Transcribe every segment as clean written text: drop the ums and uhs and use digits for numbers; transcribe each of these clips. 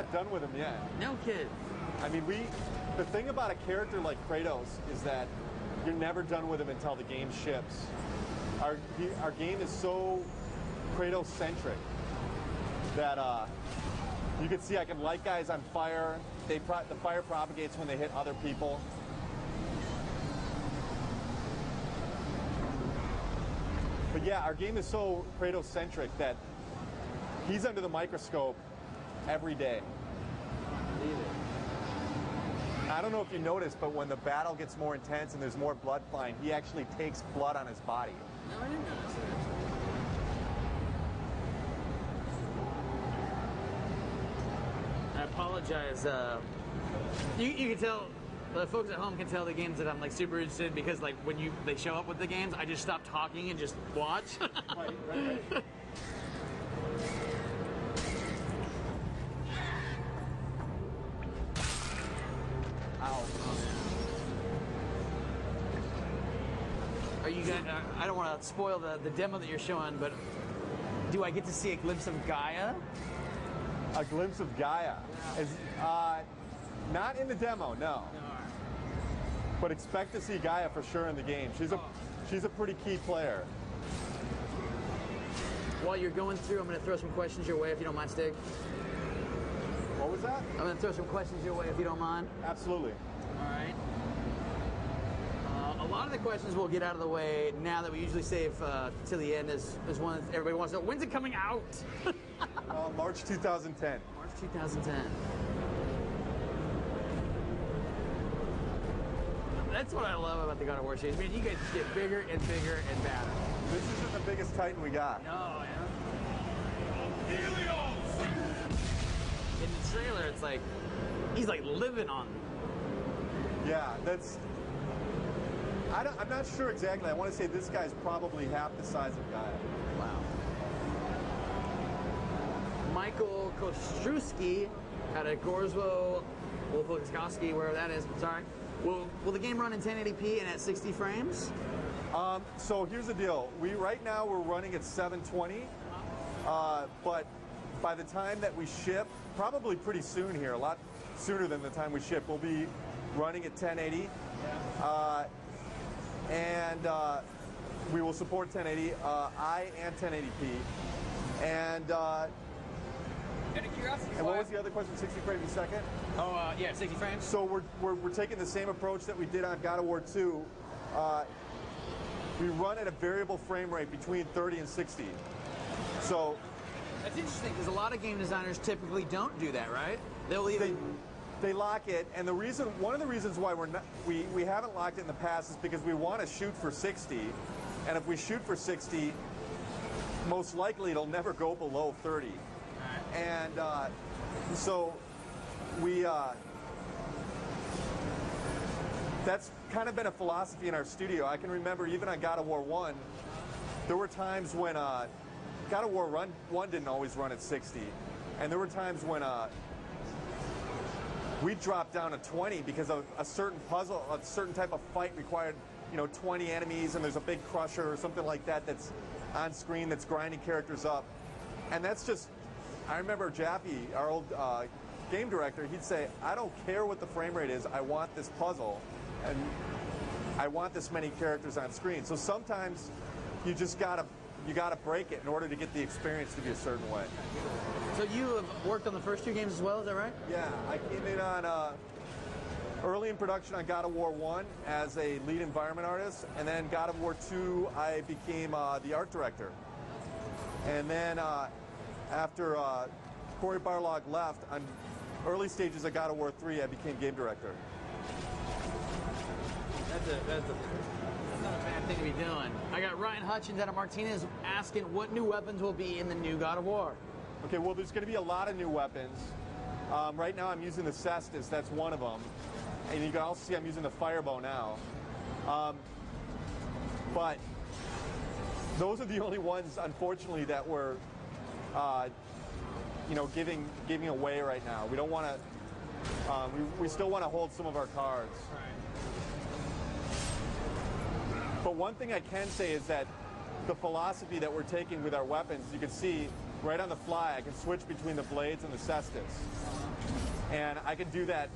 not done with him yet. No kid. I mean, the thing about a character like Kratos is that you're never done with him until the game ships. Our game is so Kratos-centric that you can see I can light guys on fire. The fire propagates when they hit other people. But yeah, our game is so Kratos-centric that he's under the microscope every day. I don't know if you noticed, but when the battle gets more intense and there's more blood flying, he actually takes blood on his body. No, I didn't notice that. I apologize. You can tell, the folks at home can tell the games that I'm like super interested in because like when they show up with the games, I just stop talking and just watch. Right. Ow. Are you guys, I don't want to spoil the demo that you're showing, but do I get to see a glimpse of Gaia? A glimpse of Gaia. Is, not in the demo, no. But expect to see Gaia for sure in the game. She's a pretty key player. While you're going through, I'm going to throw some questions your way if you don't mind, Stig. What was that? I'm going to throw some questions your way if you don't mind. Absolutely. All right. A lot of the questions we'll get out of the way now that we usually save to the end is one that everybody wants to know. When's it coming out? March 2010. March 2010. That's what I love about the God of War series. I mean, you guys just get bigger and bigger and badder. This isn't the biggest Titan we got. No, yeah. In the trailer, it's like he's like living on them. Yeah, that's. I'm not sure exactly. I want to say this guy's probably half the size of Gaia. Wow. Michael Kostrowski out of Gorswo, Wolfowski, wherever that is. Sorry. Will the game run in 1080p and at 60 frames? So here's the deal. Right now we're running at 720, but by the time that we ship, probably pretty soon here, a lot sooner than the time we ship, we'll be running at 1080. And we will support 1080, I and 1080p. And Out of curiosity, what was the other question? 60 frames a second? Oh, yeah, 60 frames. So we're taking the same approach that we did on God of War 2. We run at a variable frame rate between 30 and 60. So that's interesting because a lot of game designers typically don't do that, right? They lock it, and one of the reasons why we haven't locked it in the past is because we want to shoot for 60, and if we shoot for 60, most likely it'll never go below 30. Right. And so we that's kind of been a philosophy in our studio. I can remember even on God of War 1, there were times when God of War 1 didn't always run at 60, and there were times when we dropped down to 20 because of a certain puzzle, a certain type of fight required, 20 enemies, and there's a big crusher or something like that that's on screen that's grinding characters up. And that's just, I remember Jaffe, our old game director, he'd say, I don't care what the frame rate is, I want this puzzle, and I want this many characters on screen. So sometimes you just gotta break it in order to get the experience to be a certain way. So you have worked on the first two games as well, is that right? Yeah, I came in on early in production on God of War 1 as a lead environment artist, and then God of War 2 I became the art director. And then after Cory Barlog left, on early stages of God of War 3 I became game director. That's not a bad thing to be doing. I got Ryan Hutchins out of Martinez asking what new weapons will be in the new God of War. Okay, well, there's going to be a lot of new weapons. Right now I'm using the Cestus, that's one of them. And you can also see I'm using the Firebow now. But those are the only ones, unfortunately, that we're giving away right now. We don't want to, we still want to hold some of our cards. Right. But one thing I can say is that the philosophy that we're taking with our weapons, you can see right on the fly, I can switch between the blades and the Cestus. and I can do that.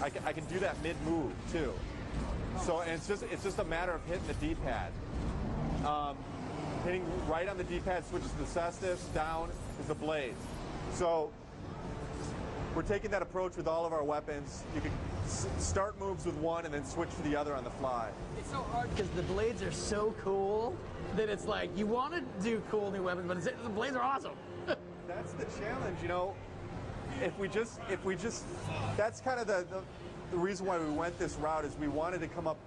I can do that mid-move too. So and it's just a matter of hitting the D-pad. Hitting right on the D-pad switches to the Cestus, down is the blades. So we're taking that approach with all of our weapons. You can start moves with one and then switch to the other on the fly. It's so hard because the blades are so cool that it's like you want to do cool new weapons, but the blades are awesome. That's the challenge, you know. If we just, that's kind of the reason why we went this route is we wanted to come up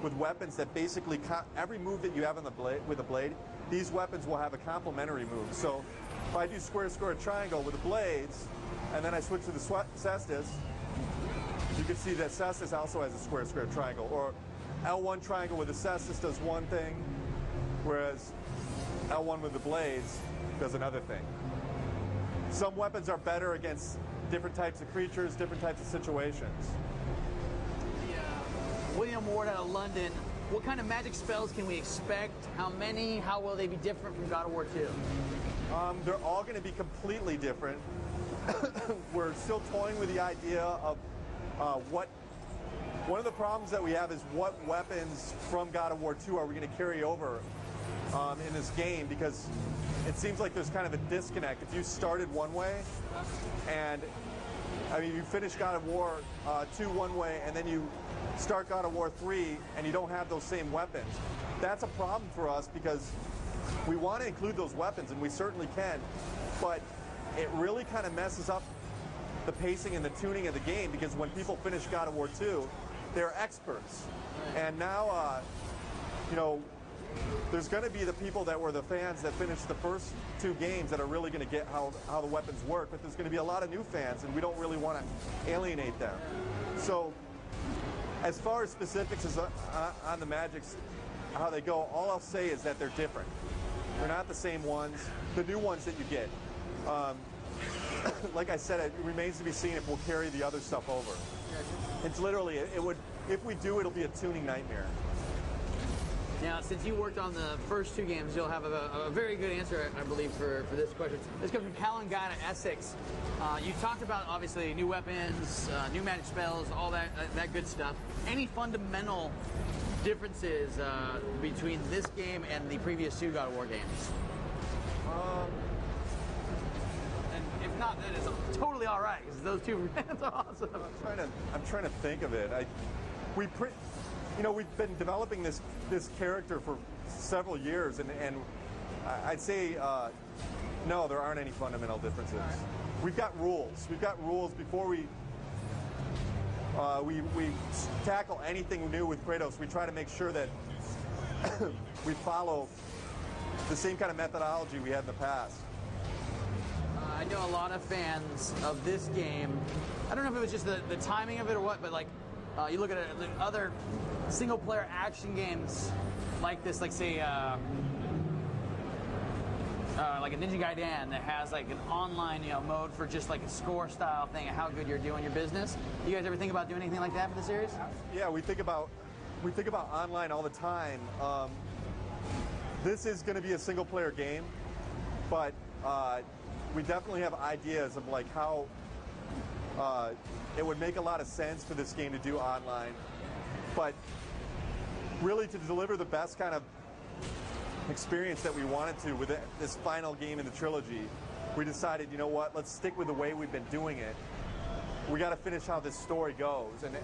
with weapons that basically every move that you have on the blade with a blade, these weapons will have a complementary move. So if I do square, square, triangle with the blades, and then I switch to the Cestus, you can see that Cestus also has a square, square, triangle. Or L1 triangle with the Cestus does one thing, whereas L1 with the blades does another thing. Some weapons are better against different types of creatures, different types of situations. William Ward out of London, what kind of magic spells can we expect? How many? How will they be different from God of War 2? They're all going to be completely different. We're still toying with the idea of one of the problems that we have is what weapons from God of War 2 are we going to carry over in this game, because it seems like there's kind of a disconnect. If you started one way, and I mean you finish God of War 2 one way, and then you start God of War 3 and you don't have those same weapons, that's a problem for us because we want to include those weapons, and we certainly can, but it really kind of messes up the pacing and the tuning of the game, because when people finish God of War 2, they're experts. And now, you know, there's going to be the people that were the fans that finished the first two games that are really going to get how the weapons work, but there's going to be a lot of new fans, and we don't really want to alienate them. So as far as specifics as on the magics, how they go, all I'll say is that they're different. They're not the same ones, the new ones that you get. Like I said, it remains to be seen if we'll carry the other stuff over. It's literally, it would, if we do, it'll be a tuning nightmare. Now, since you worked on the first two games, you'll have a very good answer, I believe, for this question. This comes from Callan Guy to Essex. You talked about, obviously, new weapons, new magic spells, all that good stuff. Any fundamental differences between this game and the previous two God of War games? And if not, then it's totally all right, because those two that's awesome. I'm trying to think of it. You know, we've been developing this character for several years, and I'd say no, there aren't any fundamental differences. Right. We've got rules. We've got rules before we tackle anything new with Kratos. We try to make sure that we follow the same kind of methodology we had in the past. I know a lot of fans of this game. I don't know if it was just the timing of it or what, but like you look at other single-player action games like this, like say like a Ninja Gaiden that has like an online mode for just like a score style thing and how good you're doing your business. You guys ever think about doing anything like that for the series? Yeah, we think about online all the time. This is going to be a single-player game, but we definitely have ideas of like how it would make a lot of sense for this game to do online. But really, to deliver the best kind of experience that we wanted to with this final game in the trilogy, we decided, you know what, let's stick with the way we've been doing it. We got to finish how this story goes, and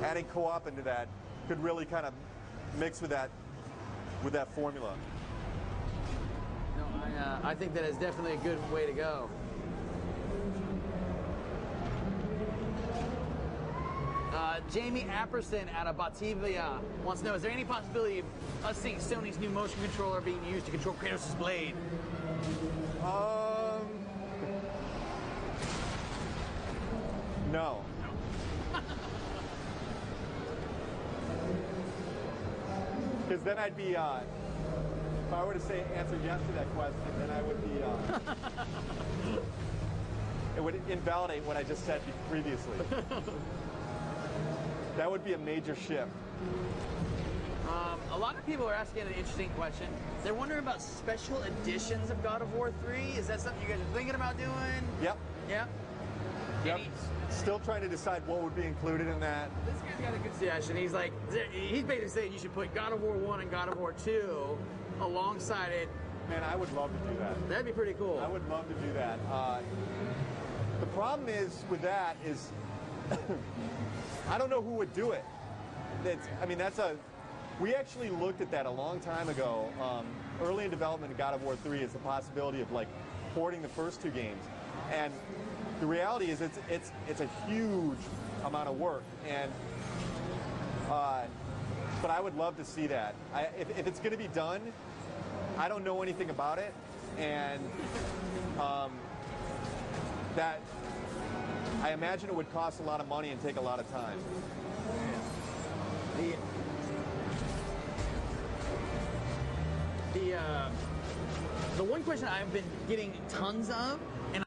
adding co-op into that could really kind of mix with that formula. No, I think that is definitely a good way to go. Jamie Apperson out of Batavia wants to know, is there any possibility of us seeing Sony's new motion controller being used to control Kratos' blade? No. Because then I'd be, if I were to answer yes to that question, then I would be, it would invalidate what I just said previously. That would be a major shift. A lot of people are asking an interesting question. They're wondering about special editions of God of War 3. Is that something you guys are thinking about doing? Yep. Yeah. Yep. And Still trying to decide what would be included in that. this guy's got a good suggestion. He's basically saying you should put God of War 1 and God of War 2 alongside it. Man, I would love to do that. That'd be pretty cool. I would love to do that. The problem is with that is I don't know who would do it. We actually looked at that a long time ago. Early in development of God of War 3 is the possibility of like porting the first two games, and the reality is it's a huge amount of work, and but I would love to see that. If it's going to be done, I don't know anything about it, and that I imagine it would cost a lot of money and take a lot of time. The one question I've been getting tons of